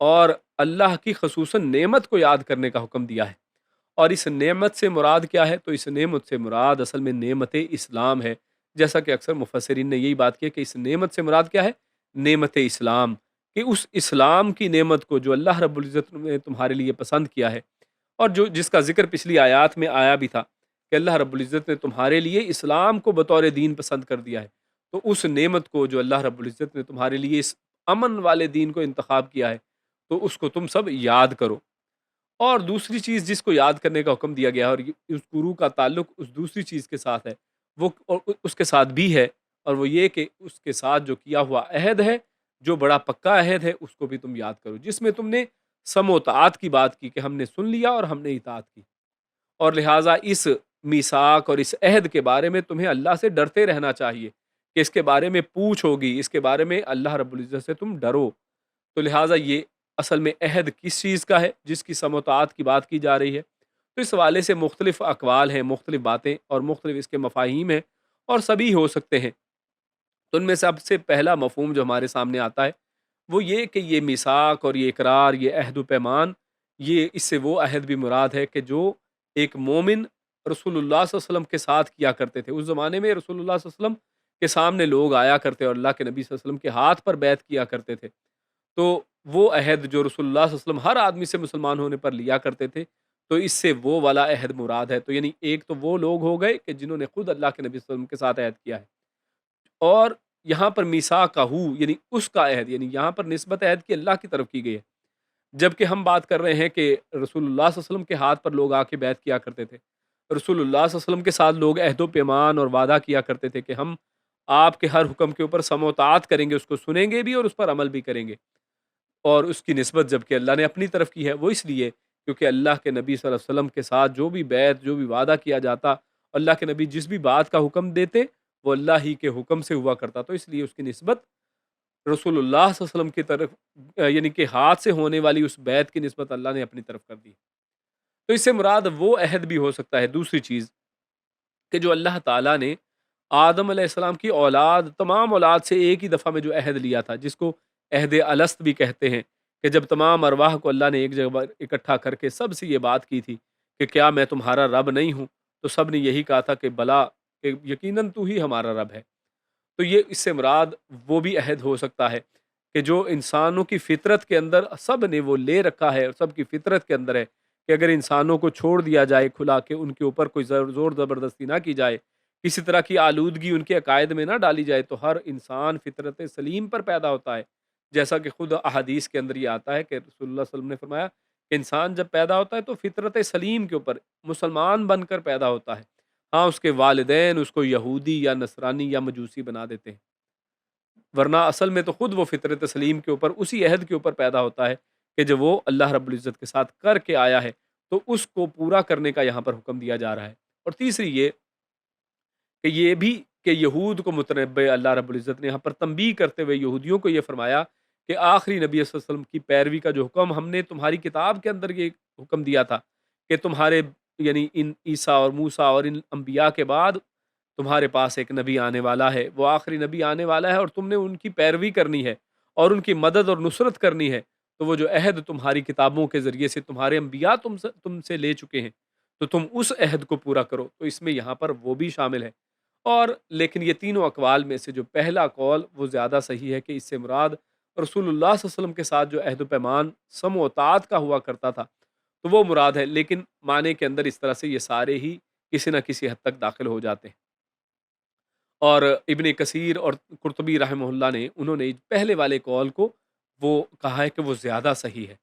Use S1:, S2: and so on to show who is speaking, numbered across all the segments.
S1: اور اللہ کی خصوصاً نعمت کو یاد کرنے کا حکم دیا ہے۔ اور اس نعمت سے مراد کیا ہے؟ تو اس نعمت سے مراد اصل میں نعمت اسلام ہے۔ جیسا کہ اکثر مفسرین نے یہی بات کی کہ اس نعمت سے مراد کیا ہے؟ نعمت اسلام، کہ اس اسلام کی نعمت کو جو اللہ رب العزت نے تمہارے لیے پسند کیا ہے، اور جو جس کا ذکر پچھلی آیات میں آیا بھی تھا کہ اللہ رب العزت نے تمہارے لیے اسلام کو بطور دین پسند کر دیا ہے، تو اس نعمت کو جو اللہ رب العزت نے تمہارے لیے اس امن والے دین کو انتخاب کیا ہے، تو اس کو تم سب یاد کرو۔ اور دوسری چیز جس کو یاد کرنے کا حکم دیا گیا ہے، اور اس گرو کا تعلق اس دوسری چیز کے ساتھ ہے، وہ اور اس کے ساتھ بھی ہے، اور وہ یہ کہ اس کے ساتھ جو کیا ہوا عہد ہے، جو بڑا پکا عہد ہے، اس کو بھی تم یاد کرو، جس میں تم نے سم و اطاعت کی بات کی کہ ہم نے سن لیا اور ہم نے اطاعت کی، اور لہٰذا اس میثاق اور اس عہد کے بارے میں تمہیں اللہ سے ڈرتے رہنا چاہیے کہ اس کے بارے میں پوچھ ہوگی، اس کے بارے میں اللہ رب العزت سے تم ڈرو۔ تو لہٰذا یہ اصل میں عہد کس چیز کا ہے جس کی سم و اطاعت کی بات کی جا رہی ہے؟ تو اس حوالے سے مختلف اقوال ہیں، مختلف باتیں اور مختلف اس کے مفاہیم ہیں، اور سبھی ہو سکتے ہیں۔ تو ان میں سب سے پہلا مفہوم جو ہمارے سامنے آتا ہے وہ یہ کہ یہ میثاق اور یہ اقرار، یہ عہد و پیمان، یہ اس سے وہ عہد بھی مراد ہے کہ جو ایک مومن رسول اللہ صلی اللہ علیہ وسلم کے ساتھ کیا کرتے تھے۔ اس زمانے میں رسول اللہ صلی اللہ علیہ وسلم کے سامنے لوگ آیا کرتے اور اللہ کے نبی صلی اللہ علیہ وسلم کے ہاتھ پر بیعت کیا کرتے تھے، تو وہ عہد جو رسول اللہ صلی اللہ علیہ وسلم ہر آدمی سے مسلمان ہونے پر لیا کرتے تھے، تو اس سے وہ والا عہد مراد ہے۔ تو یعنی ایک تو وہ لوگ ہو گئے کہ جنہوں نے خود اللہ کے نبی صلی اللہ علیہ وسلم کے ساتھ عہد کیا ہے، اور یہاں پر میثاقہ یعنی اس کا عہد، یعنی یہاں پر نسبت عہد کی اللہ کی طرف کی گئی ہے، جبکہ ہم بات کر رہے ہیں کہ رسول اللہ صلی اللہ علیہ وسلم کے ہاتھ پر لوگ آ کے بیعت کیا کرتے تھے، رسول اللہ صلی اللہ علیہ وسلم کے ساتھ لوگ عہد و پیمان اور وعدہ کیا کرتے تھے کہ ہم آپ کے ہر حکم کے اوپر سم و اطاعت کریں گے، اس کو سنیں گے بھی اور اس پر عمل بھی کریں گے، اور اس کی نسبت جب کہ اللہ نے اپنی طرف کی ہے، وہ اس لیے کیونکہ اللہ کے نبی صلی اللہ علیہ وسلم کے ساتھ جو بھی بیعت، جو بھی وعدہ کیا جاتا، اللہ کے نبی جس بھی بات کا حکم دیتے وہ اللہ ہی کے حکم سے ہوا کرتا، تو اس لیے اس کی نسبت رسول اللہ صلی اللہ علیہ وسلم کی طرف، یعنی کہ ہاتھ سے ہونے والی اس بیعت کی نسبت اللہ نے اپنی طرف کر دی۔ تو اس سے مراد وہ عہد بھی ہو سکتا ہے۔ دوسری چیز کہ جو اللہ تعالیٰ نے آدم علیہ السلام کی اولاد، تمام اولاد سے ایک ہی دفعہ میں جو عہد لیا تھا، جس کو عہد الست بھی کہتے ہیں، کہ جب تمام ارواح کو اللہ نے ایک جگہ پر اکٹھا کر کے سب سے یہ بات کی تھی کہ کیا میں تمہارا رب نہیں ہوں، تو سب نے یہی کہا تھا کہ بلا، کہ یقیناً تو ہی ہمارا رب ہے۔ تو یہ اس سے مراد وہ بھی عہد ہو سکتا ہے کہ جو انسانوں کی فطرت کے اندر سب نے وہ لے رکھا ہے، اور سب کی فطرت کے اندر ہے کہ اگر انسانوں کو چھوڑ دیا جائے کھلا کے، ان کے اوپر کوئی زور زبردستی نہ کی جائے، کسی طرح کی آلودگی ان کے عقائد میں نہ ڈالی جائے، تو ہر انسان فطرت سلیم پر پیدا ہوتا ہے، جیسا کہ خود احادیث کے اندر یہ آتا ہے کہ رسول اللہ صلی اللہ علیہ وسلم نے فرمایا کہ انسان جب پیدا ہوتا ہے تو فطرت سلیم کے اوپر مسلمان بن کر پیدا ہوتا ہے، ہاں اس کے والدین اس کو یہودی یا نصرانی یا مجوسی بنا دیتے ہیں، ورنہ اصل میں تو خود وہ فطرت سلیم کے اوپر، اسی عہد کے اوپر پیدا ہوتا ہے کہ جب وہ اللہ رب العزت کے ساتھ کر کے آیا ہے، تو اس کو پورا کرنے کا یہاں پر حکم دیا جا رہا ہے۔ اور تیسری یہ کہ یہ بھی کہ یہود کو متنبع اللہ رب العزت نے یہاں پر تنبیہ کرتے ہوئے یہودیوں کو یہ فرمایا کہ آخری نبی صلی اللہ علیہ وسلم کی پیروی کا جو حکم ہم نے تمہاری کتاب کے اندر یہ حکم دیا تھا کہ تمہارے، یعنی ان عیسیٰ اور موسیٰ اور ان انبیاء کے بعد تمہارے پاس ایک نبی آنے والا ہے، وہ آخری نبی آنے والا ہے، اور تم نے ان کی پیروی کرنی ہے اور ان کی مدد اور نصرت کرنی ہے، تو وہ جو عہد تمہاری کتابوں کے ذریعے سے تمہارے انبیاء تم سے لے چکے ہیں، تو تم اس عہد کو پورا کرو، تو اس میں یہاں پر وہ بھی شامل ہے۔ اور لیکن یہ تینوں اقوال میں سے جو پہلا قول وہ زیادہ صحیح ہے کہ اس سے مراد رسول اللہ صلی اللہ علیہ وسلم کے ساتھ جو عہد و پیمان سم و اطاعت کا ہوا کرتا تھا، تو وہ مراد ہے، لیکن معنی کے اندر اس طرح سے یہ سارے ہی کسی نہ کسی حد تک داخل ہو جاتے ہیں۔ اور ابن کثیر اور قرطبی رحمہ اللہ نے انہوں نے پہلے والے قول کو وہ کہا ہے کہ وہ زیادہ صحیح ہے۔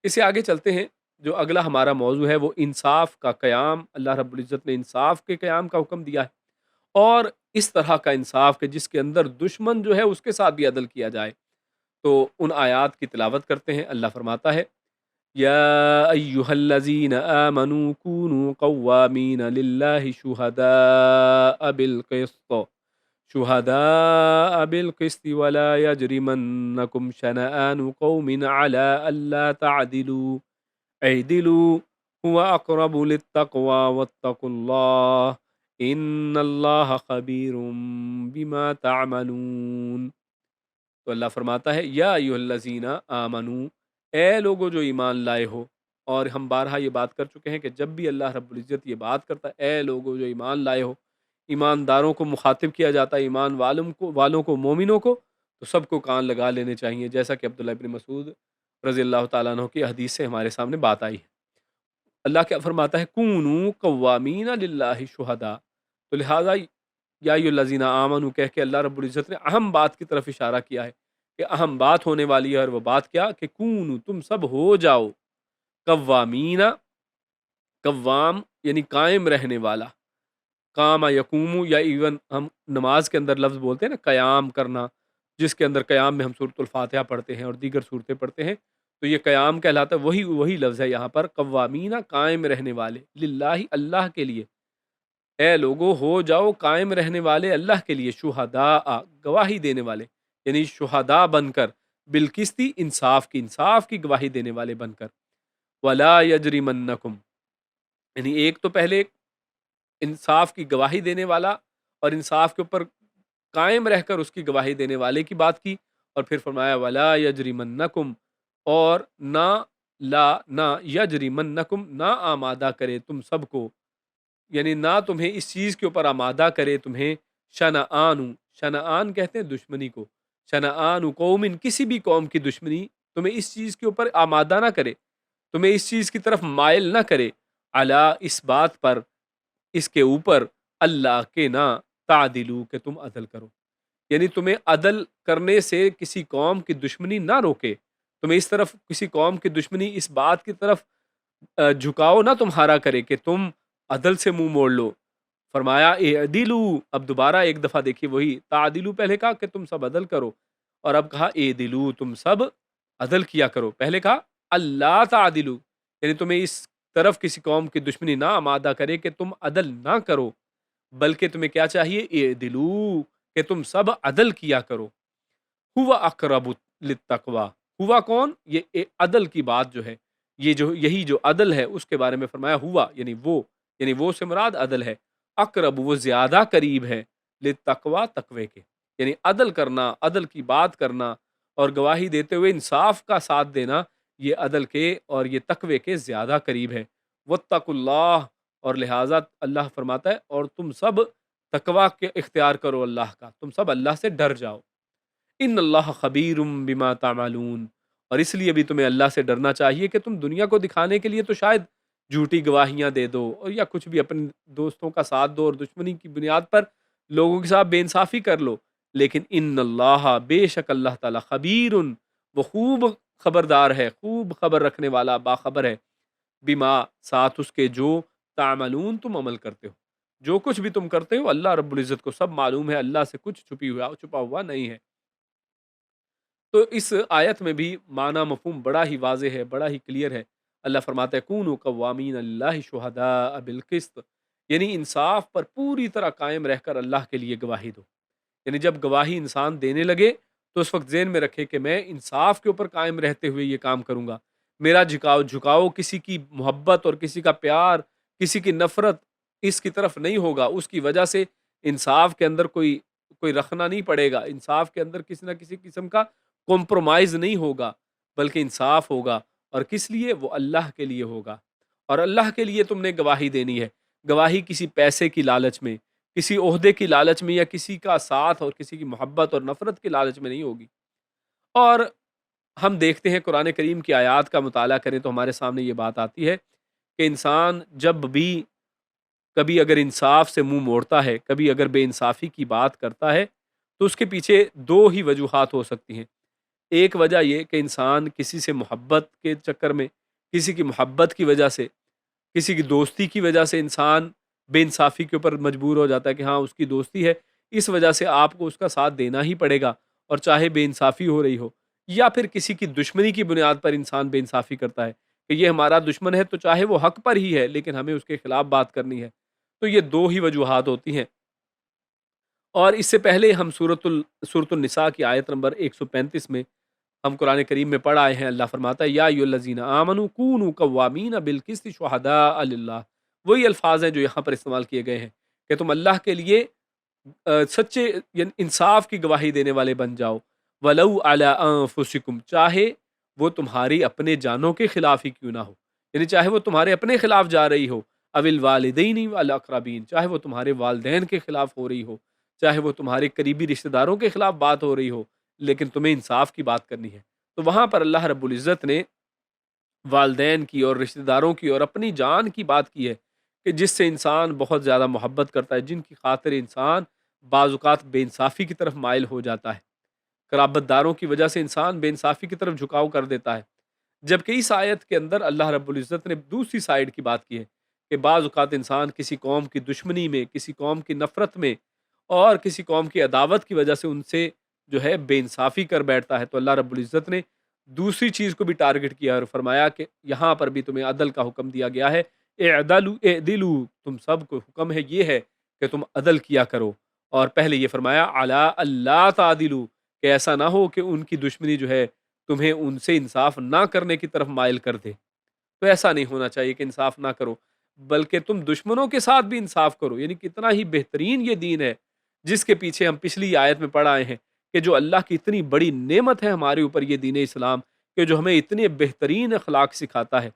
S1: اس سے آگے چلتے ہیں، جو اگلا ہمارا موضوع ہے وہ انصاف کا قیام۔ اللہ رب العزت نے انصاف کے قیام کا حکم دیا ہے، اور اس طرح کا انصاف کہ جس کے اندر دشمن جو ہے اس کے ساتھ بھی عدل کیا جائے۔ تو ان آیات کی تلاوت کرتے ہیں۔ اللہ فرماتا ہے یا ایہا الذین آمنوا کونوا قوامین للہ شہداء بالقسط ولا یجرمنکم شنآن قوم علی الا تعدلوا اعدلوا هو اقرب للتقوى واتقوا اللہ ان اللہ خبیر بما تعملون۔ تو اللہ فرماتا ہے یا ایھا الذین آمنو، اے لوگو جو ایمان لائے ہو. اور ہم بارہا یہ بات کر چکے ہیں کہ جب بھی اللہ رب العزت یہ بات کرتا ہے اے لوگو جو ایمان لائے ہو، ایمانداروں کو مخاطب کیا جاتا ہے، ایمان والوں کو مومنوں کو، تو سب کو کان لگا لینے چاہیے، جیسا کہ عبداللہ ابن مسعود رضی اللہ تعالیٰ عنہ کی حدیث سے ہمارے سامنے بات آئی ہے. اللہ کیا فرماتا ہے کونوا قوامین للہ شہداء. تو لہٰذا یا ایھا الذین آمنوا کہہ کے اللہ رب العزت نے اہم بات کی طرف اشارہ کیا ہے کہ اہم بات ہونے والی ہے، اور وہ بات کیا کہ کونوا تم سب ہو جاؤ قوامین، قوام یعنی قائم رہنے والا، قام یقوم، یا ایون ہم نماز کے اندر لفظ بولتے ہیں نا قیام کرنا، جس کے اندر قیام میں ہم سورۃ الفاتحہ پڑھتے ہیں اور دیگر صورتیں پڑھتے ہیں، تو یہ قیام کہلاتا ہے. وہی لفظ ہے یہاں پر قوامین، قائم رہنے والے، للہ اللہ کے لیے. اے لوگو ہو جاؤ قائم رہنے والے اللہ کے لیے، شہداء گواہی دینے والے، یعنی شہداء بن کر، بالقسط انصاف کی گواہی دینے والے بن کر. ولا یجرمنکم، یعنی ایک تو پہلے انصاف کی گواہی دینے والا اور انصاف کے اوپر قائم رہ کر اس کی گواہی دینے والے کی بات کی، اور پھر فرمایا ولا یجرمنکم، اور نہ یجرمنکم، نہ آمادہ کرے تم سب کو، یعنی نہ تمہیں اس چیز کے اوپر آمادہ کرے تمہیں، شنآن کہتے ہیں دشمنی کو، شنآن قوم، کسی بھی قوم کی دشمنی تمہیں اس چیز کے اوپر آمادہ نہ کرے، تمہیں اس چیز کی طرف مائل نہ کرے، علی اس بات پر، اس کے اوپر، اللہ کے نہ تعدلو کہ تم عدل کرو، یعنی تمہیں عدل کرنے سے کسی قوم کی دشمنی نہ روکے، تمہیں اس طرف کسی قوم کی دشمنی اس بات کی طرف جھکاؤ نہ تمہارا کرے کہ تم عدل سے منہ موڑ لو. فرمایا اعدلو، اب دوبارہ ایک دفعہ دیکھیے وہی تعدلو، پہلے کہا کہ تم سب عدل کرو، اور اب کہا اعدلو تم سب عدل کیا کرو. پہلے کہا اللہ تعدلو، یعنی تمہیں اس طرف کسی قوم کی دشمنی نہ آمادہ کرے کہ تم عدل نہ کرو، بلکہ تمہیں کیا چاہیے، اعدلو کہ تم سب عدل کیا کرو. ہوا اقرب للتقوی، ہوا کون، یہ عدل کی بات جو ہے، یہی جو عدل ہے اس کے بارے میں فرمایا ہوا، یعنی وہ سے مراد عدل ہے، اقرب وہ زیادہ قریب ہے، للتقوی تقوی کے، یعنی عدل کرنا، عدل کی بات کرنا اور گواہی دیتے ہوئے انصاف کا ساتھ دینا، یہ عدل کے اور یہ تقوی کے زیادہ قریب ہے. واتقوا اللہ، اور لہٰذا اللہ فرماتا ہے اور تم سب تقوی کے اختیار کرو اللہ کا، تم سب اللہ سے ڈر جاؤ. ان اللہ خبیر بما تعملون، اور اس لیے بھی تمہیں اللہ سے ڈرنا چاہیے کہ تم دنیا کو دکھانے کے لیے تو شاید جھوٹی گواہیاں دے دو، اور یا کچھ بھی اپنے دوستوں کا ساتھ دو اور دشمنی کی بنیاد پر لوگوں کے ساتھ بے انصافی کر لو، لیکن ان اللہ، بے شک اللہ تعالیٰ، خبیر، وہ خوب خبردار ہے، خوب خبر رکھنے والا، باخبر ہے، بما ساتھ اس کے جو تعملون تم عمل کرتے ہو، جو کچھ بھی تم کرتے ہو اللہ رب العزت کو سب معلوم ہے، اللہ سے کچھ چھپا ہوا نہیں ہے. تو اس آیت میں بھی معنی مفہوم بڑا ہی واضح ہے، بڑا ہی کلیئر ہے. اللہ فرماتا ہے کونوا قوامین للہ شہداء بالقسط، یعنی انصاف پر پوری طرح قائم رہ کر اللہ کے لیے گواہی دو. یعنی جب گواہی انسان دینے لگے تو اس وقت ذہن میں رکھے کہ میں انصاف کے اوپر قائم رہتے ہوئے یہ کام کروں گا. میرا جھکاؤ کسی کی محبت اور کسی کا پیار، کسی کی نفرت اس کی طرف نہیں ہوگا، اس کی وجہ سے انصاف کے اندر کوئی رکھنا نہیں پڑے گا، انصاف کے اندر کسی نہ کسی قسم کا کمپرومائز نہیں ہوگا، بلکہ انصاف ہوگا. اور کس لیے، وہ اللہ کے لیے ہوگا، اور اللہ کے لیے تم نے گواہی دینی ہے. گواہی کسی پیسے کی لالچ میں، کسی عہدے کی لالچ میں، یا کسی کا ساتھ اور کسی کی محبت اور نفرت کی لالچ میں نہیں ہوگی. اور ہم دیکھتے ہیں قرآن کریم کی آیات کا مطالعہ کریں تو ہمارے سامنے یہ بات آتی ہے کہ انسان جب بھی کبھی اگر انصاف سے منہ موڑتا ہے، کبھی اگر بے انصافی کی بات کرتا ہے، تو اس کے پیچھے دو ہی وجوہات ہو سکتی ہیں. ایک وجہ یہ کہ انسان کسی سے محبت کے چکر میں، کسی کی محبت کی وجہ سے، کسی کی دوستی کی وجہ سے انسان بے انصافی کے اوپر مجبور ہو جاتا ہے کہ ہاں اس کی دوستی ہے، اس وجہ سے آپ کو اس کا ساتھ دینا ہی پڑے گا، اور چاہے بے انصافی ہو رہی ہو. یا پھر کسی کی دشمنی کی بنیاد پر انسان بے انصافی کرتا ہے کہ یہ ہمارا دشمن ہے تو چاہے وہ حق پر ہی ہے لیکن ہمیں اس کے خلاف بات کرنی ہے. تو یہ دو ہی وجوہات ہوتی ہیں. اور اس سے پہلے ہم سورۃ النساء کی آیت نمبر 135 میں ہم قرآن کریم میں پڑھ آئے ہیں، اللہ فرماتا ہے یا ایھا الذین آمنوا کونوا قوامین بالقسط شہداء للہ. وہی الفاظ ہیں جو یہاں پر استعمال کیے گئے ہیں کہ تم اللہ کے لیے سچے یعنی انصاف کی گواہی دینے والے بن جاؤ. ولو علی انفسکم، چاہے وہ تمہاری اپنے جانوں کے خلاف ہی کیوں نہ ہو، یعنی چاہے وہ تمہارے اپنے خلاف جا رہی ہو، اول والدین والاقربین، چاہے وہ تمہارے والدین کے خلاف ہو رہی ہو، چاہے وہ تمہارے قریبی رشتہ داروں کے خلاف بات ہو رہی ہو، لیکن تمہیں انصاف کی بات کرنی ہے۔ تو وہاں پر اللہ رب العزت نے والدین کی اور رشتہ داروں کی اور اپنی جان کی بات کی ہے، کہ جس سے انسان بہت زیادہ محبت کرتا ہے، جن کی خاطر انسان بعض اوقات بے انصافی کی طرف مائل ہو جاتا ہے، قرابت داروں کی وجہ سے انسان بے انصافی کی طرف جھکاؤ کر دیتا ہے۔ جبکہ اس آیت کے اندر اللہ رب العزت نے دوسری سائیڈ کی بات کی ہے، کہ بعض اوقات انسان کسی قوم کی دشمنی میں، کسی قوم کی نفرت میں اور کسی قوم کی عداوت کی وجہ سے ان سے جو ہے بے انصافی کر بیٹھتا ہے، تو اللہ رب العزت نے دوسری چیز کو بھی ٹارگٹ کیا اور فرمایا کہ یہاں پر بھی تمہیں عدل کا حکم دیا گیا ہے، اعدلوا، تم سب کو حکم ہے یہ ہے کہ تم عدل کیا کرو، اور پہلے یہ فرمایا علی اللہ تعدلوا، کہ ایسا نہ ہو کہ ان کی دشمنی جو ہے تمہیں ان سے انصاف نہ کرنے کی طرف مائل کر دے۔ تو ایسا نہیں ہونا چاہیے کہ انصاف نہ کرو، بلکہ تم دشمنوں کے ساتھ بھی انصاف کرو، یعنی کتنا ہی بہترین یہ دین ہے، جس کے پیچھے ہم پچھلی آیت میں پڑھ آئے ہیں کہ جو اللہ کی اتنی بڑی نعمت ہے ہمارے اوپر، یہ دین اسلام، کہ جو ہمیں اتنے بہترین اخلاق سکھاتا ہے۔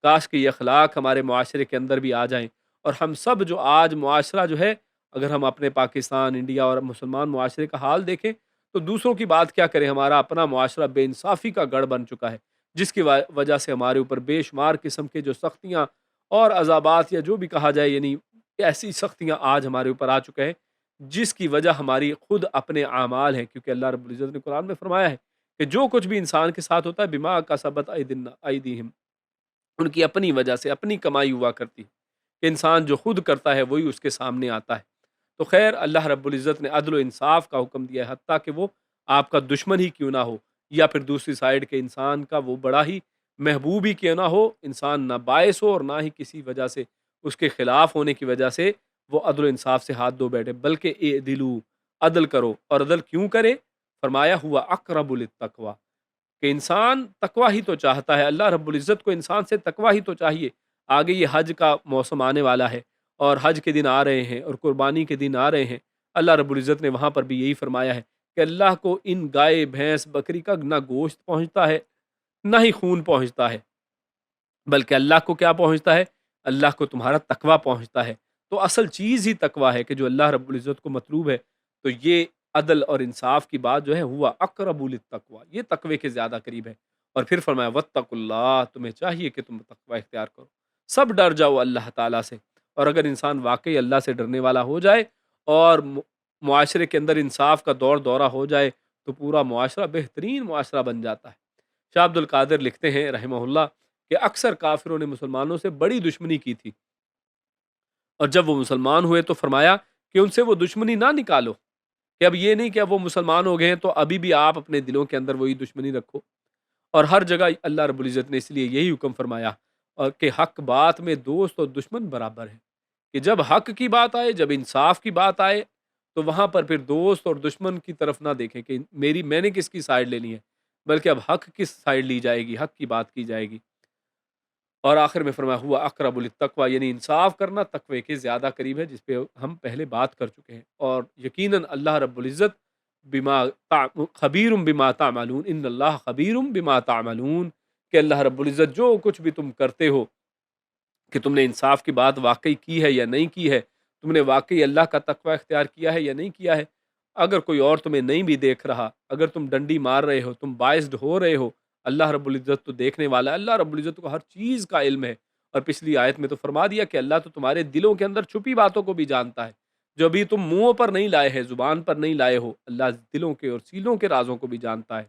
S1: کاش کہ یہ اخلاق ہمارے معاشرے کے اندر بھی آ جائیں، اور ہم سب جو آج معاشرہ جو ہے، اگر ہم اپنے پاکستان، انڈیا اور مسلمان معاشرے کا حال دیکھیں تو دوسروں کی بات کیا کریں، ہمارا اپنا معاشرہ بے انصافی کا گڑھ بن چکا ہے، جس کی وجہ سے ہمارے اوپر بے شمار قسم کے جو سختیاں اور عذابات یا جو بھی کہا جائے، یعنی ایسی سختیاں آج ہمارے اوپر آ چکے ہیں، جس کی وجہ ہماری خود اپنے اعمال ہیں، کیونکہ اللہ رب العزت نے قرآن میں فرمایا ہے کہ جو کچھ بھی انسان کے ساتھ ہوتا ہے بما کسبت ایدیہم، ان کی اپنی وجہ سے اپنی کمائی ہوا کرتی ہے، کہ انسان جو خود کرتا ہے وہی اس کے سامنے آتا ہے۔ تو خیر، اللہ رب العزت نے عدل و انصاف کا حکم دیا ہے، حتیٰ کہ وہ آپ کا دشمن ہی کیوں نہ ہو، یا پھر دوسری سائیڈ کے انسان کا وہ بڑا ہی محبوب ہی کیوں نہ ہو، انسان نہ باعث ہو اور نہ ہی کسی وجہ سے اس کے خلاف ہونے کی وجہ سے وہ عدل و انصاف سے ہاتھ دھو بیٹھے، بلکہ اعدلوا، عدل کرو، اور عدل کیوں کرے؟ فرمایا ہوا اقرب للتقوی، کہ انسان تقوی ہی تو چاہتا ہے، اللہ رب العزت کو انسان سے تقوی ہی تو چاہیے۔ آگے یہ حج کا موسم آنے والا ہے، اور حج کے دن آ رہے ہیں، اور قربانی کے دن آ رہے ہیں، اللہ رب العزت نے وہاں پر بھی یہی فرمایا ہے کہ اللہ کو ان گائے، بھینس، بکری کا نہ گوشت پہنچتا ہے، نہ ہی خون پہنچتا ہے، بلکہ اللہ کو کیا پہنچتا ہے؟ اللہ کو تمہارا تقوی پہنچتا ہے۔ تو اصل چیز ہی تقوی ہے، کہ جو اللہ رب العزت کو مطلوب ہے۔ تو یہ عدل اور انصاف کی بات جو ہے، ہوا اقرب للتقوی، یہ تقوی کے زیادہ قریب ہے۔ اور پھر فرمایا واتقوا اللہ، تمہیں چاہیے کہ تم تقوی اختیار کرو، سب ڈر جاؤ اللہ تعالیٰ سے۔ اور اگر انسان واقعی اللہ سے ڈرنے والا ہو جائے اور معاشرے کے اندر انصاف کا دور دورہ ہو جائے، تو پورا معاشرہ بہترین معاشرہ بن جاتا ہے۔ شاہ عبد القادر لکھتے ہیں رحمہ اللہ کہ اکثر کافروں نے مسلمانوں سے بڑی دشمنی کی تھی، اور جب وہ مسلمان ہوئے تو فرمایا کہ ان سے وہ دشمنی نہ نکالو، کہ اب یہ نہیں کہ اب وہ مسلمان ہو گئے ہیں تو ابھی بھی آپ اپنے دلوں کے اندر وہی دشمنی رکھو۔ اور ہر جگہ اللہ رب العزت نے اس لیے یہی حکم فرمایا، اور کہ حق بات میں دوست اور دشمن برابر ہے، کہ جب حق کی بات آئے، جب انصاف کی بات آئے، تو وہاں پر پھر دوست اور دشمن کی طرف نہ دیکھیں کہ میں نے کس کی سائڈ لینی ہے، بلکہ اب حق کی سائڈ لی جائے گی، حق کی بات کی جائے گی۔ اور آخر میں فرمایا ہوا اقرب للتقوی، یعنی انصاف کرنا تقوی کے زیادہ قریب ہے، جس پہ ہم پہلے بات کر چکے ہیں۔ اور یقیناً اللہ رب العزت خبیر بما تعملون، ان اللہ خبیر بما تعملون، کہ اللہ رب العزت جو کچھ بھی تم کرتے ہو، کہ تم نے انصاف کی بات واقعی کی ہے یا نہیں کی ہے، تم نے واقعی اللہ کا تقوی اختیار کیا ہے یا نہیں کیا ہے۔ اگر کوئی اور تمہیں نہیں بھی دیکھ رہا، اگر تم ڈنڈی مار رہے ہو، تم باعث ہو رہے ہو، اللہ رب العزت تو دیکھنے والا ہے، اللہ رب العزت کو ہر چیز کا علم ہے۔ اور پچھلی آیت میں تو فرما دیا کہ اللہ تو تمہارے دلوں کے اندر چھپی باتوں کو بھی جانتا ہے، جو ابھی تم منہوں پر نہیں لائے ہیں، زبان پر نہیں لائے ہو، اللہ دلوں کے اور سینوں کے رازوں کو بھی جانتا ہے۔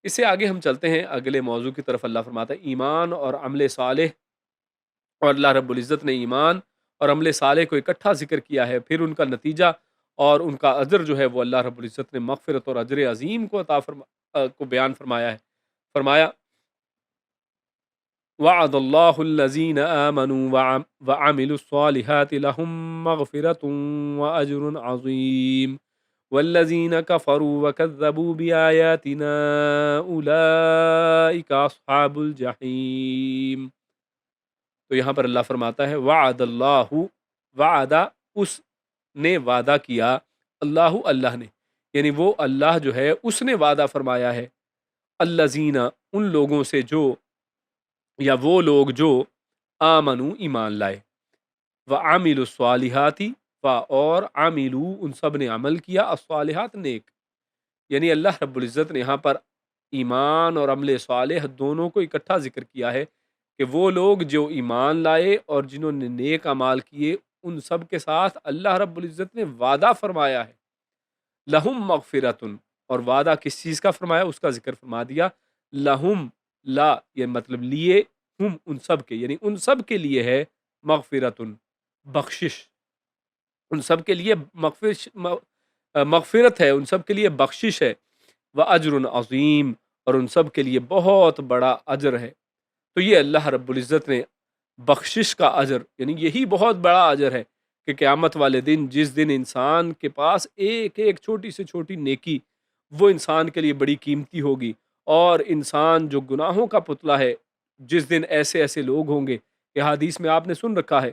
S1: اس سے آگے ہم چلتے ہیں اگلے موضوع کی طرف۔ اللہ فرماتا ہے ایمان اور عمل صالح، اور اللہ رب العزت نے ایمان اور عمل صالح کو اکٹھا ذکر کیا ہے، پھر ان کا نتیجہ اور ان کا اجر جو ہے وہ اللہ رب العزت نے مغفرت اور اجر عظیم کو کو بیان فرمایا ہے۔ فرمایا وعد اللہ الذین آمنوا وعملوا الصالحات لهم مغفرة واجر عظیم والذین كفروا وكذبوا بآیاتنا اولئک اصحاب الجحیم۔ تو یہاں پر اللہ فرماتا ہے وعد اللہ، وعدہ اس نے وعدہ کیا، اللہ اللہ نے، یعنی وہ اللہ جو ہے اس نے وعدہ فرمایا ہے، الذین ان لوگوں سے جو یا وہ لوگ جو آمنو ایمان لائے، وعملوا الصالحات و اور عاملو ان سب نے عمل کیا، الصالحات نیک، یعنی اللہ رب العزت نے یہاں پر ایمان اور عمل صالح دونوں کو اکٹھا ذکر کیا ہے کہ وہ لوگ جو ایمان لائے اور جنہوں نے نیک اعمال کیے ان سب کے ساتھ اللہ رب العزت نے وعدہ فرمایا ہے، لہم مغفرتن، اور وعدہ کس چیز کا فرمایا اس کا ذکر فرما دیا، لہم، لا یہ مطلب لیے، ہم ان سب کے، یعنی ان سب کے لیے ہے مغفرتن، بخشش، ان سب کے لیے مغفرت ہے، ان سب کے لیے بخشش ہے، و اجر عظیم، اور ان سب کے لیے بہت بڑا اجر ہے۔ تو یہ اللہ رب العزت نے بخشش کا اجر، یعنی یہی بہت بڑا اجر ہے کہ قیامت والے دن، جس دن انسان کے پاس ایک ایک چھوٹی سے چھوٹی نیکی وہ انسان کے لیے بڑی قیمتی ہوگی، اور انسان جو گناہوں کا پتلا ہے، جس دن ایسے ایسے لوگ ہوں گے کہ حدیث میں آپ نے سن رکھا ہے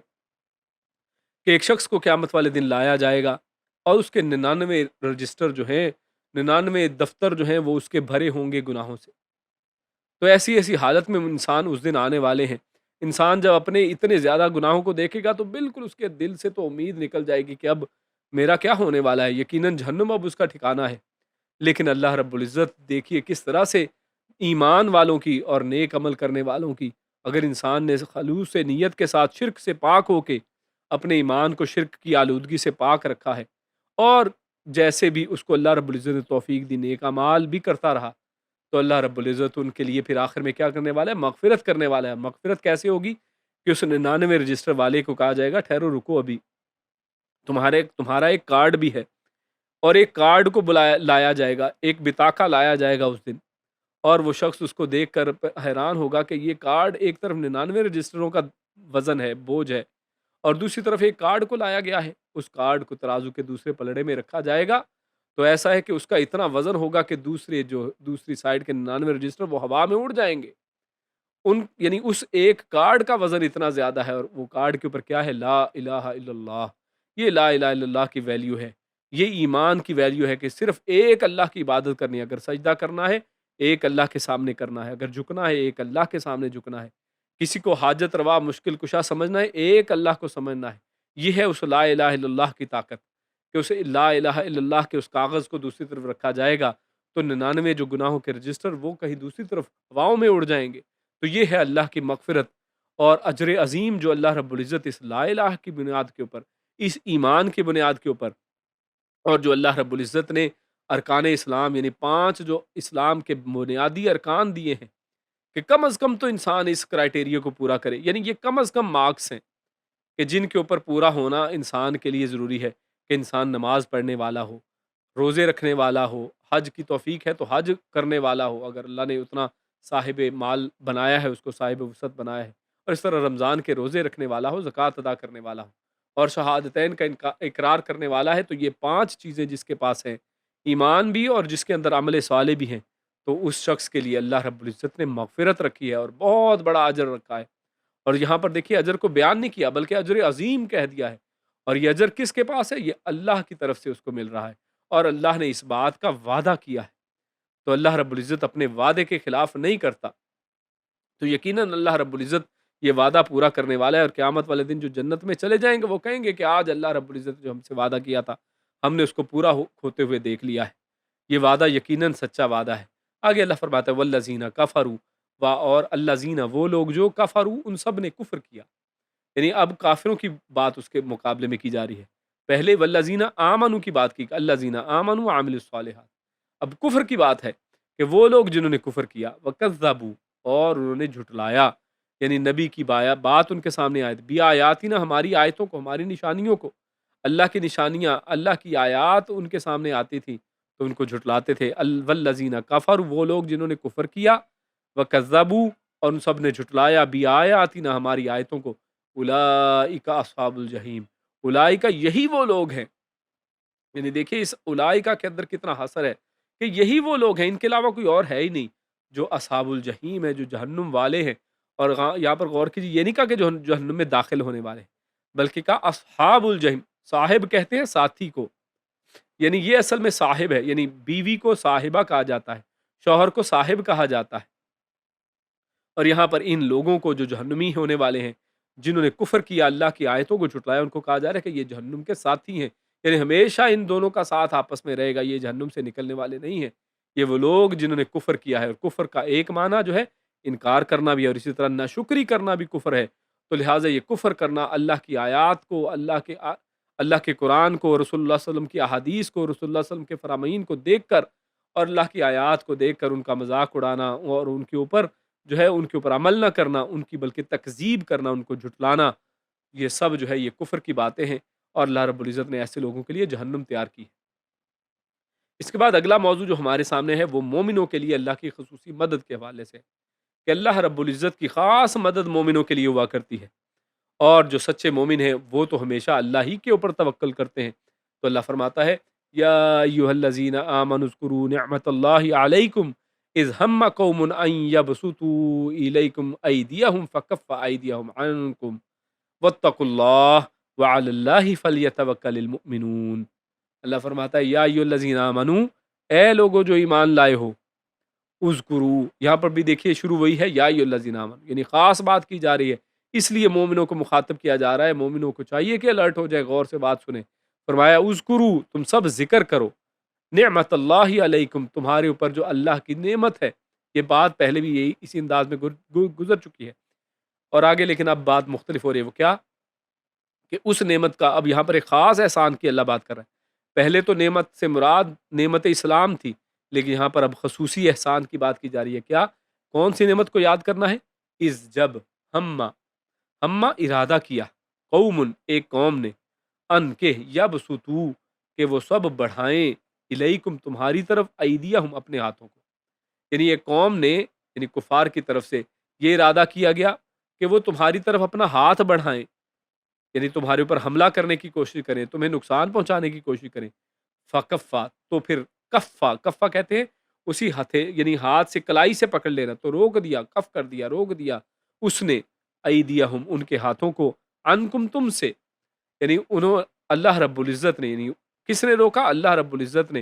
S1: کہ ایک شخص کو قیامت والے دن لایا جائے گا اور اس کے 99 رجسٹر جو ہیں، 99 دفتر جو ہیں وہ اس کے بھرے ہوں گے گناہوں سے۔ تو ایسی ایسی حالت میں انسان اس دن آنے والے ہیں، انسان جب اپنے اتنے زیادہ گناہوں کو دیکھے گا تو بالکل اس کے دل سے تو امید نکل جائے گی کہ اب میرا کیا ہونے والا ہے، یقیناً جہنم اب اس کا ٹھکانہ ہے۔ لیکن اللہ رب العزت دیکھیے کس طرح سے ایمان والوں کی اور نیک عمل کرنے والوں کی، اگر انسان نے خلوص نیت کے ساتھ شرک سے پاک ہو کے اپنے ایمان کو شرک کی آلودگی سے پاک رکھا ہے، اور جیسے بھی اس کو اللہ رب العزت نے توفیق دی نیک اعمال بھی کرتا رہا، تو اللہ رب العزت ان کے لیے پھر آخر میں کیا کرنے والا ہے، مغفرت کرنے والا ہے۔ مغفرت کیسے ہوگی کہ اس 99 رجسٹر والے کو کہا جائے گا ٹھہرو، رکو، ابھی تمہارا ایک کارڈ بھی ہے، اور ایک کارڈ کو لایا جائے گا، ایک بطاقہ لایا جائے گا اس دن، اور وہ شخص اس کو دیکھ کر حیران ہوگا کہ یہ کارڈ ایک طرف 99 رجسٹروں کا وزن ہے، بوجھ ہے، اور دوسری طرف ایک کارڈ کو لایا گیا ہے، اس کارڈ کو ترازو کے دوسرے پلڑے میں رکھا جائے گا، تو ایسا ہے کہ اس کا اتنا وزن ہوگا کہ دوسری سائڈ کے 99 رجسٹر وہ ہوا میں اڑ جائیں گے، یعنی اس ایک کارڈ کا وزن اتنا زیادہ ہے، اور وہ کارڈ کے اوپر کیا ہے، لا الہ الا اللہ، یہ لا الہ الا اللہ کی ویلیو ہے، یہ ایمان کی ویلیو ہے کہ صرف ایک اللہ کی عبادت کرنی ہے، اگر سجدہ کرنا ہے ایک اللہ کے سامنے کرنا ہے، اگر جھکنا ہے ایک اللہ کے سامنے جھکنا ہے، کسی کو حاجت روا مشکل کشا سمجھنا ہے ایک اللہ کو سمجھنا ہے، یہ ہے اس لا الہ الا اللہ کی طاقت، کہ اسے لا الہ الا اللہ کے اس کاغذ کو دوسری طرف رکھا جائے گا تو 99 جو گناہوں کے رجسٹر وہ کہیں دوسری طرف ہواؤں میں اڑ جائیں گے۔ تو یہ ہے اللہ کی مغفرت اور اجر عظیم جو اللہ رب العزت اس لا الہ کی بنیاد کے اوپر، اس ایمان کی بنیاد کے اوپر، اور جو اللہ رب العزت نے ارکان اسلام یعنی 5 جو اسلام کے بنیادی ارکان دیے ہیں کہ کم از کم تو انسان اس کرائٹیریا کو پورا کرے، یعنی یہ کم از کم مارکس ہیں کہ جن کے اوپر پورا ہونا انسان کے لیے ضروری ہے، کہ انسان نماز پڑھنے والا ہو، روزے رکھنے والا ہو، حج کی توفیق ہے تو حج کرنے والا ہو، اگر اللہ نے اتنا صاحب مال بنایا ہے، اس کو صاحب وسعت بنایا ہے، اور اس طرح رمضان کے روزے رکھنے والا ہو، زکوٰۃ ادا کرنے والا ہو، اور شہادتین کا اقرار کرنے والا ہے، تو یہ 5 چیزیں جس کے پاس ہیں، ایمان بھی اور جس کے اندر عمل صالح بھی ہیں، تو اس شخص کے لیے اللہ رب العزت نے مغفرت رکھی ہے اور بہت بڑا اجر رکھا ہے۔ اور یہاں پر دیکھیے اجر کو بیان نہیں کیا بلکہ اجر عظیم کہہ دیا ہے، اور یہ اجر کس کے پاس ہے، یہ اللہ کی طرف سے اس کو مل رہا ہے، اور اللہ نے اس بات کا وعدہ کیا ہے، تو اللہ رب العزت اپنے وعدے کے خلاف نہیں کرتا، تو یقیناً اللہ رب العزت یہ وعدہ پورا کرنے والا ہے، اور قیامت والے دن جو جنت میں چلے جائیں گے وہ کہیں گے کہ آج اللہ رب العزت جو ہم سے وعدہ کیا تھا ہم نے اس کو پورا ہوتے ہوئے دیکھ لیا ہے، یہ وعدہ یقیناً سچا وعدہ ہے۔ آگے اللہ فرماتا ہے والذین کفروا، اور الذین وہ لوگ جو کفروا ان سب نے کفر کیا، یعنی اب کافروں کی بات اس کے مقابلے میں کی جا رہی ہے، پہلے والذین آمنوا کی بات کی، الذین آمنوا وعملوا الصالحات، اب کفر کی بات ہے کہ وہ لوگ جنہوں نے کفر کیا، وکذبوا، اور انہوں نے جھٹلایا، یعنی نبی کی بات ان کے سامنے آیت بھی آیاتنا، ہماری آیتوں کو، ہماری نشانیوں کو، اللہ کی نشانیاں، اللہ کی آیات ان کے سامنے آتی تھی تو ان کو جھٹلاتے تھے، والذین کفروا وہ لوگ جنہوں نے کفر کیا، وکذبوا اور ان سب نے جھٹلایا، بھی آیاتنا ہماری آیتوں کو، اولئک اصحاب الجحیم، اولئک یہی وہ لوگ ہیں، یعنی دیکھیے اس اولئک کے اندر کتنا حسر ہے کہ یہی وہ لوگ ہیں، ان کے علاوہ کوئی اور ہے ہی نہیں، جو اصحاب الجحیم ہے، جو جہنم والے ہیں، اور یہاں پر غور کیجیے، یہ نہیں کہا کہ جو جہنم میں داخل ہونے والے ہیں، بلکہ کہا اصحاب الجحیم، صاحب کہتے ہیں ساتھی کو، یعنی یہ اصل میں صاحب ہے، یعنی بیوی کو صاحبہ کہا جاتا ہے، شوہر کو صاحب کہا جاتا ہے۔ اور یہاں پر ان لوگوں کو جو جہنمی ہونے والے ہیں، جنہوں نے کفر کیا، اللہ کی آیتوں کو جھٹلایا، ان کو کہا جا رہا ہے کہ یہ جہنم کے ساتھی ہیں، یعنی ہمیشہ ان دونوں کا ساتھ آپس میں رہے گا، یہ جہنم سے نکلنے والے نہیں ہیں۔ یہ وہ لوگ جنہوں نے کفر کیا ہے، اور کفر کا ایک معنی جو ہے انکار کرنا بھی ہے، اور اسی طرح ناشکری کرنا بھی کفر ہے۔ تو لہٰذا یہ کفر کرنا اللہ کی آیات کو، اللہ کے قرآن کو، رسول اللہ صلی اللہ علیہ وسلم کی احادیث کو، رسول اللہ صلی اللہ علیہ وسلم کے فرامین کو دیکھ کر اور اللہ کی آیات کو دیکھ کر ان کا مذاق اڑانا، اور ان کے اوپر جو ہے ان کے اوپر عمل نہ کرنا، ان کی بلکہ تکذیب کرنا، ان کو جھٹلانا، یہ سب جو ہے یہ کفر کی باتیں ہیں، اور اللہ رب العزت نے ایسے لوگوں کے لیے جہنم تیار کی ہے۔ اس کے بعد اگلا موضوع جو ہمارے سامنے ہے وہ مومنوں کے لیے اللہ کی خصوصی مدد کے حوالے سے ہے، کہ اللہ رب العزت کی خاص مدد مومنوں کے لیے ہوا کرتی ہے، اور جو سچے مومن ہیں وہ تو ہمیشہ اللہ ہی کے اوپر توکل کرتے ہیں۔ تو اللہ فرماتا ہے، یا ایھا الذین آمنوا اذکروا نعمت اللہ علیکم اذ ہم قوم ان یبسطوا الیکم ایدیہم فکف ایدیہم عنکم واتقوا اللہ وعلی اللہ فلیتوکل المؤمنون۔ اللہ فرماتا ہے، یا ایھا الذین آمنوا، اے لوگو جو ایمان لائے ہو، اذکرو، یہاں پر بھی دیکھیے شروع وہی ہے، یا ایھا الذین آمنوا، یعنی خاص بات کی جا رہی ہے، اس لیے مومنوں کو مخاطب کیا جا رہا ہے۔ مومنوں کو چاہیے کہ الرٹ ہو جائے، غور سے بات سنیں۔ فرمایا اذکرو، تم سب ذکر کرو، نعمت اللہ علیکم، تمہارے اوپر جو اللہ کی نعمت ہے۔ یہ بات پہلے بھی یہی اسی انداز میں گزر چکی ہے، اور آگے لیکن اب بات مختلف ہو رہی ہے۔ وہ کیا؟ کہ اس نعمت کا اب یہاں پر ایک خاص احسان کی اللہ بات کر رہا ہے۔ پہلے تو نعمت سے مراد نعمت اسلام تھی، لیکن یہاں پر اب خصوصی احسان کی بات کی جا رہی ہے۔ کیا؟ کون سی نعمت کو یاد کرنا ہے؟ اس جب ہما ارادہ کیا، قوم ایک قوم نے، ان کے یبسطو کہ وہ سب بڑھائیں، الیکم تمہاری طرف، ایدیہم اپنے ہاتھوں کو، یعنی ایک قوم نے، یعنی کفار کی طرف سے یہ ارادہ کیا گیا کہ وہ تمہاری طرف اپنا ہاتھ بڑھائیں، یعنی تمہارے اوپر حملہ کرنے کی کوشش کریں، تمہیں نقصان پہنچانے کی کوشش کریں۔ فکفا، تو پھر کفا کہتے ہیں اسی ہتھے، یعنی ہاتھ سے کلائی سے پکڑ لینا، تو روک دیا، کف کر دیا، روک دیا اس نے، ایدیہم ان کے ہاتھوں کو، عنکم تم سے، یعنی اللہ رب العزت نے، یعنی کس نے روکا؟ اللہ رب العزت نے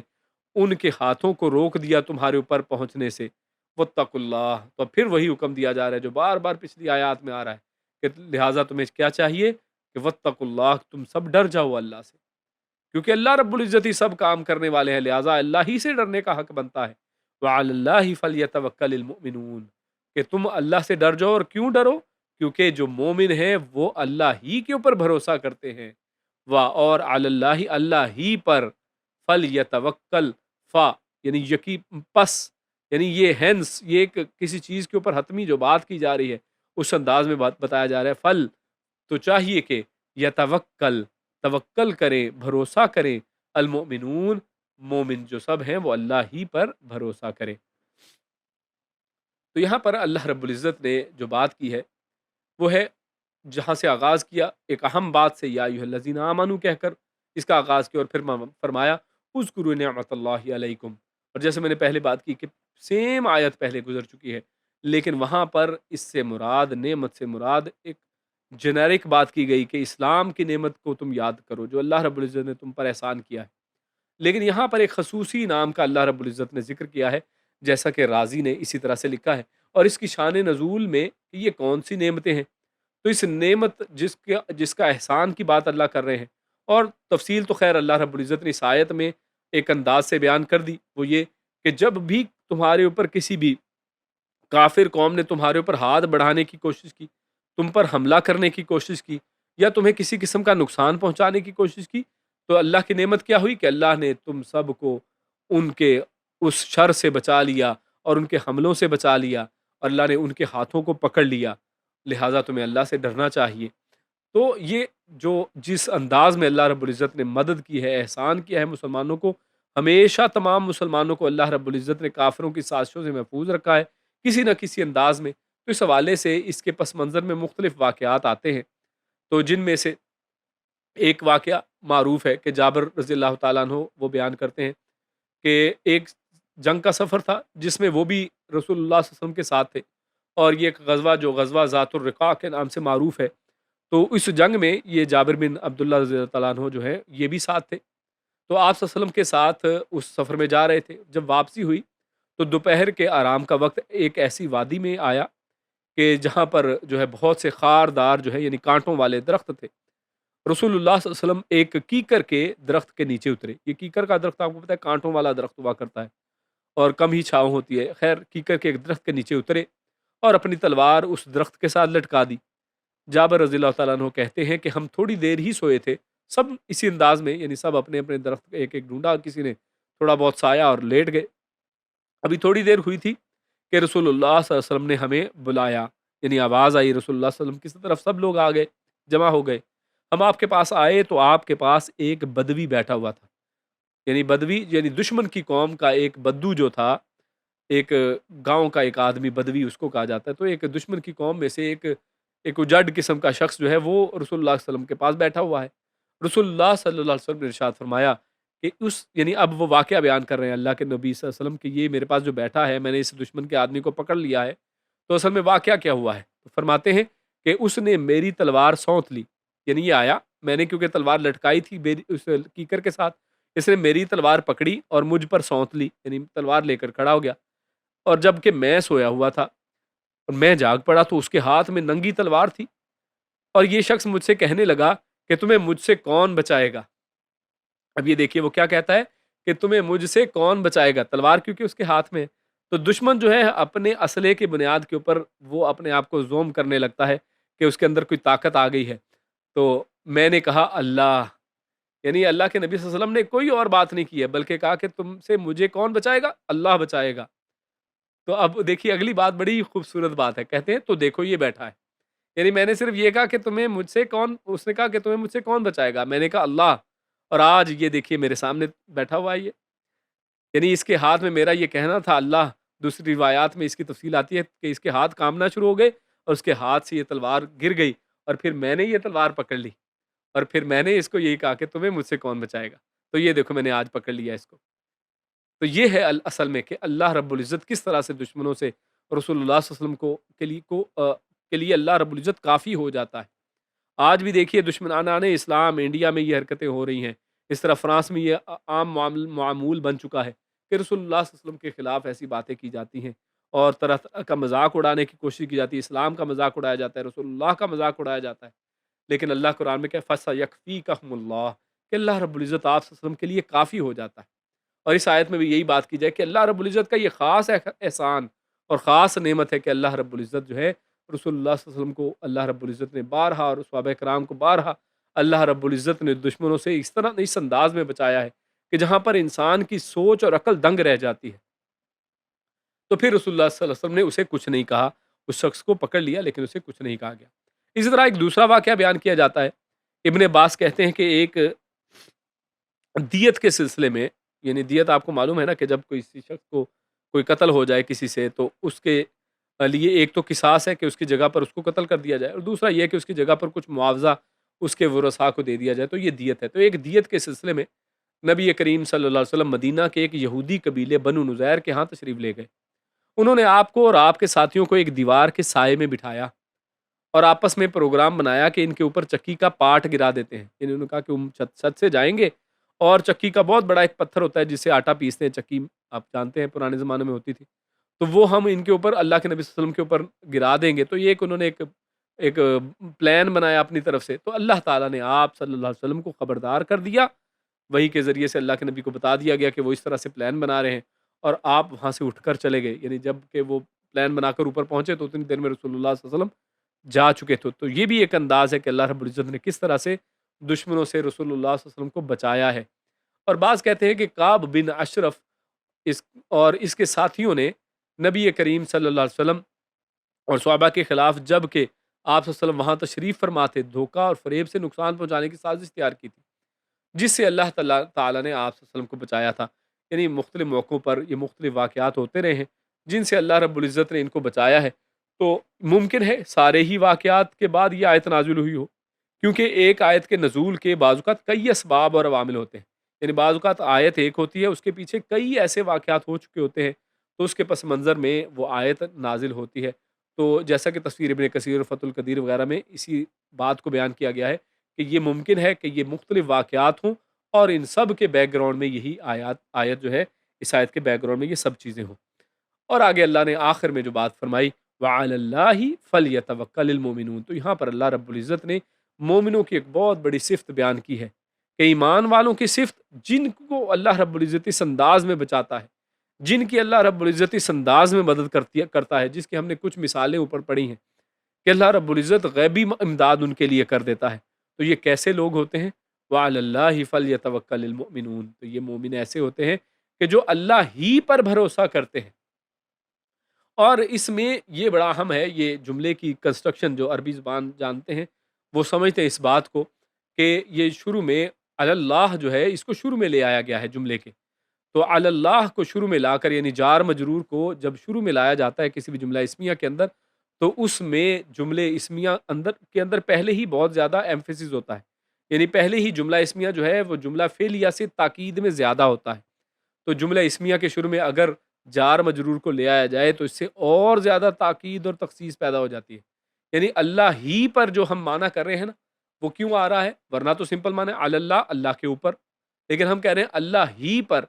S1: ان کے ہاتھوں کو روک دیا تمہارے اوپر پہنچنے سے۔ واتقوا اللہ، تو پھر وہی حکم دیا جا رہا ہے جو بار بار پچھلی آیات میں آ رہا ہے، کہ لہٰذا تمہیں کیا چاہیے کہ واتقوا اللہ، تم سب ڈر جاؤ اللہ سے، کیونکہ اللہ رب العزت ہی سب کام کرنے والے ہیں، لہٰذا اللہ ہی سے ڈرنے کا حق بنتا ہے۔ وعلی اللہ فلیتوکل المؤمنون، کہ تم اللہ سے ڈر جاؤ، اور کیوں ڈرو؟ کیونکہ جو مومن ہیں وہ اللہ ہی کے اوپر بھروسہ کرتے ہیں، اور علی اللہ، اللہ ہی پر، فلیتوکل، یعنی یقین، پس، یعنی یہ ہینس، یہ ایک کسی چیز کے اوپر حتمی جو بات کی جا رہی ہے اس انداز میں بتایا جا رہا ہے۔ فل، تو چاہیے کہ یتوکل، توکل کریں، بھروسہ کریں، المؤمنون، مومن جو سب ہیں وہ اللہ ہی پر بھروسہ کریں۔ تو یہاں پر اللہ رب العزت نے جو بات کی ہے وہ ہے، جہاں سے آغاز کیا ایک اہم بات سے، یا ایھا الذین آمنوا کہہ کر اس کا آغاز کیا، اور پھر فرمایا اذکروا نعمت اللہ علیکم، اور جیسے میں نے پہلے بات کی کہ سیم آیت پہلے گزر چکی ہے، لیکن وہاں پر اس سے مراد، نعمت سے مراد ایک جنیرک بات کی گئی کہ اسلام کی نعمت کو تم یاد کرو جو اللہ رب العزت نے تم پر احسان کیا ہے، لیکن یہاں پر ایک خصوصی نام کا اللہ رب العزت نے ذکر کیا ہے، جیسا کہ رازی نے اسی طرح سے لکھا ہے، اور اس کی شان نزول میں کہ یہ کون سی نعمتیں ہیں۔ تو اس نعمت جس کا احسان کی بات اللہ کر رہے ہیں، اور تفصیل تو خیر اللہ رب العزت نے اس آیت میں ایک انداز سے بیان کر دی، وہ یہ کہ جب بھی تمہارے اوپر کسی بھی کافر قوم نے تمہارے اوپر ہاتھ بڑھانے کی کوشش کی، تم پر حملہ کرنے کی کوشش کی، یا تمہیں کسی قسم کا نقصان پہنچانے کی کوشش کی، تو اللہ کی نعمت کیا ہوئی کہ اللہ نے تم سب کو ان کے اس شر سے بچا لیا، اور ان کے حملوں سے بچا لیا، اور اللہ نے ان کے ہاتھوں کو پکڑ لیا، لہٰذا تمہیں اللہ سے ڈرنا چاہیے۔ تو یہ جو جس انداز میں اللہ رب العزت نے مدد کی ہے، احسان کیا ہے مسلمانوں کو، ہمیشہ تمام مسلمانوں کو اللہ رب العزت نے کافروں کی سازشوں سے محفوظ رکھا ہے کسی نہ کسی انداز میں۔ تو اس حوالے سے اس کے پس منظر میں مختلف واقعات آتے ہیں، تو جن میں سے ایک واقعہ معروف ہے کہ جابر رضی اللہ تعالیٰ عنہ وہ بیان کرتے ہیں کہ ایک جنگ کا سفر تھا جس میں وہ بھی رسول اللہ صلی اللہ علیہ وسلم کے ساتھ تھے، اور یہ ایک غزوہ جو غزوہ ذات الرقاع کے نام سے معروف ہے، تو اس جنگ میں یہ جابر بن عبداللہ رضی اللہ تعالیٰ عنہ جو ہے یہ بھی ساتھ تھے۔ تو آپ صلی اللہ علیہ وسلم کے ساتھ اس سفر میں جا رہے تھے، جب واپسی ہوئی تو دوپہر کے آرام کا وقت ایک ایسی وادی میں آیا کہ جہاں پر جو ہے بہت سے خاردار جو ہے یعنی کانٹوں والے درخت تھے۔ رسول اللہ صلی اللہ علیہ وسلم ایک کیکر کے درخت کے نیچے اترے۔ یہ کیکر کا درخت آپ کو پتہ ہے کانٹوں والا درخت ہوا کرتا ہے اور کم ہی چھاؤں ہوتی ہے۔ خیر کیکر کے ایک درخت کے نیچے اترے اور اپنی تلوار اس درخت کے ساتھ لٹکا دی۔ جابر رضی اللہ تعالیٰ عنہ کہتے ہیں کہ ہم تھوڑی دیر ہی سوئے تھے، سب اسی انداز میں، یعنی سب اپنے اپنے درخت ایک ایک ڈھونڈا، کسی نے تھوڑا بہت سایہ اور لیٹ گئے۔ ابھی تھوڑی دیر ہوئی تھی کہ رسول اللہ صلی اللہ علیہ وسلم نے ہمیں بلایا، یعنی آواز آئی رسول اللہ صلی اللہ علیہ وسلم کی طرف، سب لوگ آ گئے، جمع ہو گئے۔ ہم آپ کے پاس آئے تو آپ کے پاس ایک بدوی بیٹھا ہوا تھا، یعنی بدوی یعنی دشمن کی قوم کا ایک بدو جو تھا، ایک گاؤں کا ایک آدمی بدوی اس کو کہا جاتا ہے، تو ایک دشمن کی قوم میں سے ایک اجڑ قسم کا شخص جو ہے وہ رسول اللہ صلی اللہ علیہ وسلم کے پاس بیٹھا ہوا ہے۔ رسول اللہ صلی اللہ علیہ وسلم نے ارشاد فرمایا کہ یعنی اب وہ واقعہ بیان کر رہے ہیں اللہ کے نبی صلی اللہ علیہ وسلم کہ یہ میرے پاس جو بیٹھا ہے، میں نے اس دشمن کے آدمی کو پکڑ لیا ہے، تو اصل میں واقعہ کیا ہوا ہے؟ تو فرماتے ہیں کہ اس نے میری تلوار سونت لی، یعنی یہ آیا، میں نے کیونکہ تلوار لٹکائی تھی اس کیکر کے ساتھ، اس نے میری تلوار پکڑی اور مجھ پر سونت لی، یعنی تلوار لے کر کھڑا ہو گیا۔ اور جب کہ میں سویا ہوا تھا اور میں جاگ پڑا تو اس کے ہاتھ میں ننگی تلوار تھی، اور یہ شخص مجھ سے کہنے لگا کہ تمہیں مجھ سے کون بچائے گا؟ اب یہ دیکھیے وہ کیا کہتا ہے کہ تمہیں مجھ سے کون بچائے گا، تلوار کیونکہ اس کے ہاتھ میں ہے۔ تو دشمن جو ہے اپنے اسلحے کی بنیاد کے اوپر وہ اپنے آپ کو زوم کرنے لگتا ہے کہ اس کے اندر کوئی طاقت آ گئی ہے۔ تو میں نے کہا اللہ، یعنی اللہ کے نبی صلی اللہ علیہ وسلم نے کوئی اور بات نہیں کی ہے بلکہ کہا کہ تم سے مجھے کون بچائے گا؟ اللہ بچائے گا۔ تو اب دیکھیے اگلی بات بڑی خوبصورت بات ہے، کہتے ہیں تو دیکھو یہ بیٹھا ہے، یعنی میں نے صرف یہ کہا کہ تمہیں مجھ سے کون، اس نے کہا کہ تمہیں مجھ سے کون بچائے گا، میں نے کہا اللہ، اور آج یہ دیکھیے میرے سامنے بیٹھا ہوا ہے یہ، یعنی اس کے ہاتھ میں میرا یہ کہنا تھا اللہ۔ دوسری روایات میں اس کی تفصیل آتی ہے کہ اس کے ہاتھ کامنا شروع ہو گئے اور اس کے ہاتھ سے یہ تلوار گر گئی، اور پھر میں نے یہ تلوار پکڑ لی اور پھر میں نے اس کو یہی کہا کہ تمہیں مجھ سے کون بچائے گا، تو یہ دیکھو میں نے آج پکڑ لیا اس کو۔ تو یہ ہے اصل میں کہ اللہ رب العزت کس طرح سے دشمنوں سے رسول اللہ صلی اللہ علیہ وسلم کے لیے اللہ رب العزت کافی ہو جاتا ہے۔ آج بھی دیکھیے دشمنان اسلام انڈیا میں یہ حرکتیں ہو رہی ہیں، اس طرح فرانس میں یہ عام معمول بن چکا ہے کہ رسول اللہ صلی اللہ علیہ وسلم کے خلاف ایسی باتیں کی جاتی ہیں اور طرح طرح کا مذاق اڑانے کی کوشش کی جاتی ہے، اسلام کا مذاق اڑایا جاتا ہے، رسول اللہ کا مذاق اڑایا جاتا ہے۔ لیکن اللہ قرآن میں کہ فَسَيَكْفِيكَهُمُ اللَّهُ، کہ اللہ رب العزت آپ صلی اللہ علیہ وسلم کے لیے کافی ہو جاتا ہے۔ اور اس آیت میں بھی یہی بات کی جائے کہ اللہ رب العزت کا یہ خاص احسان اور خاص نعمت ہے کہ اللہ رب العزت جو ہے رسول اللہ صلی اللہ علیہ وسلم کو اللہ رب العزت نے بارہا اور صحابہ کرام کو بارہا اللہ رب العزت نے دشمنوں سے اس طرح اس انداز میں بچایا ہے کہ جہاں پر انسان کی سوچ اور عقل دنگ رہ جاتی ہے۔ تو پھر رسول اللہ صلی اللہ علیہ وسلم نے اسے کچھ نہیں کہا، اس شخص کو پکڑ لیا لیکن اسے کچھ نہیں کہا گیا۔ اسی طرح ایک دوسرا واقعہ بیان کیا جاتا ہے، ابن عباس کہتے ہیں کہ ایک دیت کے سلسلے میں، یعنی دیت آپ کو معلوم ہے نا کہ جب کسی شخص کو کوئی قتل ہو جائے کسی سے تو اس کے لیے ایک تو قصاص ہے کہ اس کی جگہ پر اس کو قتل کر دیا جائے، اور دوسرا یہ کہ اس کی جگہ پر کچھ معاوضہ اس کے ورثاء کو دے دیا جائے، تو یہ دیت ہے۔ تو ایک دیت کے سلسلے میں نبی کریم صلی اللہ علیہ وسلم مدینہ کے ایک یہودی قبیلے بنو نذیر کے ہاں تشریف لے گئے۔ انہوں نے آپ کو اور آپ کے ساتھیوں کو ایک دیوار کے سائے میں بٹھایا اور آپس میں پروگرام بنایا کہ ان کے اوپر چکی کا پاٹ گرا دیتے ہیں، یعنی انہوں نے کہا کہ ہم چھت سے جائیں گے اور چکی کا بہت بڑا ایک پتھر ہوتا ہے جس سے آٹا پیستے ہیں، چکی آپ جانتے ہیں پرانے زمانے میں ہوتی تھی، تو وہ ہم ان کے اوپر اللہ کے نبی صلی اللہ علیہ وسلم کے اوپر گرا دیں گے۔ تو یہ ایک انہوں نے ایک پلان بنایا اپنی طرف سے، تو اللہ تعالیٰ نے آپ صلی اللہ علیہ وسلم کو خبردار کر دیا، وہی کے ذریعے سے اللہ کے نبی کو بتا دیا گیا کہ وہ اس طرح سے پلان بنا رہے ہیں، اور آپ وہاں سے اٹھ کر چلے گئے، یعنی جب کہ وہ پلان بنا کر اوپر پہنچے تو اتنی دیر میں رسول اللہ صلی اللہ علیہ وسلم جا چکے تھے۔ تو یہ بھی ایک انداز ہے کہ اللہ رب العزت نے کس طرح سے دشمنوں سے رسول اللہ صلی اللہ علیہ وسلم کو بچایا ہے۔ اور بعض کہتے ہیں کہ کعب بن اشرف اور اس کے ساتھیوں نے نبی کریم صلی اللہ علیہ وسلم اور صحابہ کے خلاف جب کہ آپ صلی اللہ علیہ وسلم وہاں تشریف فرما تھے، دھوکہ اور فریب سے نقصان پہنچانے کی سازش تیار کی تھی، جس سے اللہ تعالیٰ نے آپ صلی اللہ علیہ وسلم کو بچایا تھا۔ یعنی مختلف موقعوں پر یہ مختلف واقعات ہوتے رہے ہیں جن سے اللہ رب العزت نے ان کو بچایا ہے۔ تو ممکن ہے سارے ہی واقعات کے بعد یہ آیت نازل ہوئی ہو، کیونکہ ایک آیت کے نزول کے بعض اوقات کئی اسباب اور عوامل ہوتے ہیں، یعنی بعض اوقات آیت ایک ہوتی ہے، اس کے پیچھے کئی ایسے واقعات ہو چکے ہوتے ہیں، تو اس کے پس منظر میں وہ آیت نازل ہوتی ہے۔ تو جیسا کہ تفسیر ابن کثیر اور فتح القدیر وغیرہ میں اسی بات کو بیان کیا گیا ہے کہ یہ ممکن ہے کہ یہ مختلف واقعات ہوں اور ان سب کے بیک گراؤنڈ میں یہی آیت جو ہے، اس آیت کے بیک گراؤنڈ میں یہ سب چیزیں ہوں۔ اور آگے اللہ نے آخر میں جو بات فرمائی وَعَلَى اللَّهِ فَلْيَتَوَكَّلِ الْمُؤْمِنُونَ، تو یہاں پر اللہ رب العزت نے مومنوں کی ایک بہت بڑی صفت بیان کی ہے کہ ایمان والوں کی صفت جن کو اللہ رب العزت اس انداز میں بچاتا ہے، جن کی اللہ رب العزت اس انداز میں مدد کرتا ہے، جس کی ہم نے کچھ مثالیں اوپر پڑھی ہیں کہ اللہ رب العزت غیبی امداد ان کے لیے کر دیتا ہے، تو یہ کیسے لوگ ہوتے ہیں؟ وَعَلَى اللَّهِ فَلْيَتَوَكَّلِ الْمُؤْمِنُونَ، تو یہ مومن ایسے ہوتے ہیں کہ جو اللہ ہی پر بھروسہ کرتے ہیں۔ اور اس میں یہ بڑا اہم ہے، یہ جملے کی کنسٹرکشن جو عربی زبان جانتے ہیں وہ سمجھتے ہیں اس بات کو کہ یہ شروع میں اللہ جو ہے اس کو شروع میں لے آیا گیا ہے جملے کے، تو اللہ کو شروع میں لا کر یعنی جار مجرور کو جب شروع میں لایا جاتا ہے کسی بھی جملہ اسمیہ کے اندر، تو اس میں جملے اسمیہ کے اندر پہلے ہی بہت زیادہ ایمفیسس ہوتا ہے، یعنی پہلے ہی جملہ اسمیہ جو ہے وہ جملہ فعلیہ سے تاکید میں زیادہ ہوتا ہے، تو جملہ اسمیہ کے شروع میں اگر جار مجرور کو لے آیا جائے تو اس سے اور زیادہ تاکید اور تخصیص پیدا ہو جاتی ہے، یعنی اللہ ہی پر جو ہم معنی کر رہے ہیں نا وہ کیوں آ رہا ہے، ورنہ تو سمپل معنی اللہ اللہ کے اوپر، لیکن ہم کہہ رہے ہیں اللہ ہی پر،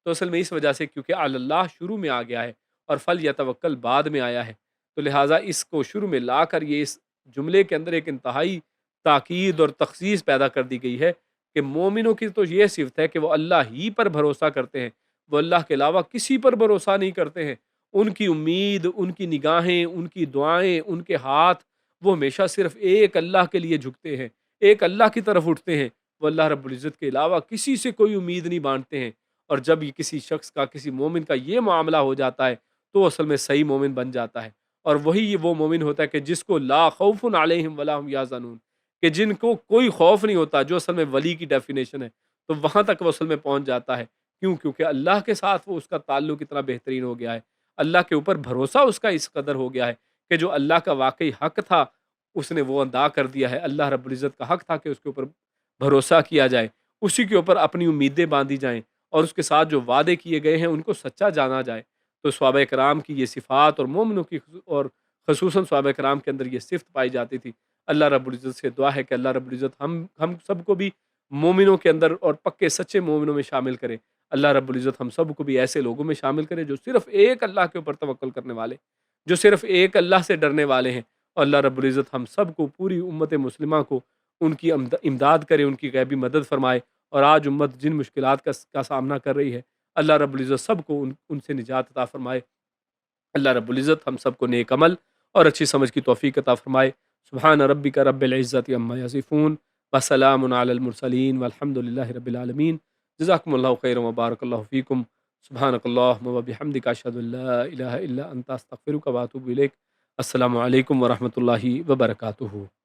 S1: تو اصل میں اس وجہ سے کیونکہ اللہ شروع میں آ گیا ہے اور فل یتوکل بعد میں آیا ہے، تو لہٰذا اس کو شروع میں لا کر یہ اس جملے کے اندر ایک انتہائی تاکید اور تخصیص پیدا کر دی گئی ہے کہ مومنوں کی تو یہ صفت ہے کہ وہ اللہ ہی پر بھروسہ کرتے ہیں، وہ اللہ کے علاوہ کسی پر بھروسہ نہیں کرتے ہیں، ان کی امید، ان کی نگاہیں، ان کی دعائیں، ان کے ہاتھ وہ ہمیشہ صرف ایک اللہ کے لیے جھکتے ہیں، ایک اللہ کی طرف اٹھتے ہیں، وہ اللہ رب العزت کے علاوہ کسی سے کوئی امید نہیں باندھتے ہیں، اور جب یہ کسی شخص کا کسی مومن کا یہ معاملہ ہو جاتا ہے تو وہ اصل میں صحیح مومن بن جاتا ہے، اور وہی یہ وہ مومن ہوتا ہے کہ جس کو لا خوف علیہم ولا هم یحزنون، کہ جن کو کوئی خوف نہیں ہوتا، جو اصل میں ولی کی ڈیفینیشن ہے، تو وہاں تک وہ اصل میں پہنچ جاتا ہے، کیوں؟ کیونکہ اللہ کے ساتھ وہ اس کا تعلق اتنا بہترین ہو گیا ہے، اللہ کے اوپر بھروسہ اس کا اس قدر ہو گیا ہے کہ جو اللہ کا واقعی حق تھا اس نے وہ ادا کر دیا ہے، اللہ رب العزت کا حق تھا کہ اس کے اوپر بھروسہ کیا جائے، اسی کے اوپر اپنی امیدیں باندھی جائیں اور اس کے ساتھ جو وعدے کیے گئے ہیں ان کو سچا جانا جائے، تو صحابہ کرام کی یہ صفات اور مومنوں کی اور خصوصاً صحابہ کرام کے اندر یہ صفت پائی جاتی تھی۔ اللہ رب العزت سے دعا ہے کہ اللہ رب العزت ہم سب کو بھی مومنوں کے اندر اور پکے سچے مومنوں میں شامل کرے، اللہ رب العزت ہم سب کو بھی ایسے لوگوں میں شامل کرے جو صرف ایک اللہ کے اوپر توکل کرنے والے، جو صرف ایک اللہ سے ڈرنے والے ہیں، اور اللہ رب العزت ہم سب کو پوری امت مسلمہ کو ان کی امداد کرے، ان کی غیبی مدد فرمائے، اور آج امت جن مشکلات کا سامنا کر رہی ہے اللہ رب العزت سب کو ان سے نجات عطا فرمائے، اللہ رب العزت ہم سب کو نیک عمل اور اچھی سمجھ کی توفیق عطا فرمائے۔ سبحان ربک رب العزت عما یصفون وسلام علی المرسلین والحمد للہ رب العالمین۔ جزاکم اللہ خیر وبارک اللہ فیکم، سبحانک اللہم وبحمدک اشہد ان لا الہ الا انت استغفرک واتوب الیک۔ السلام علیکم ورحمۃ اللہ وبرکاتہ۔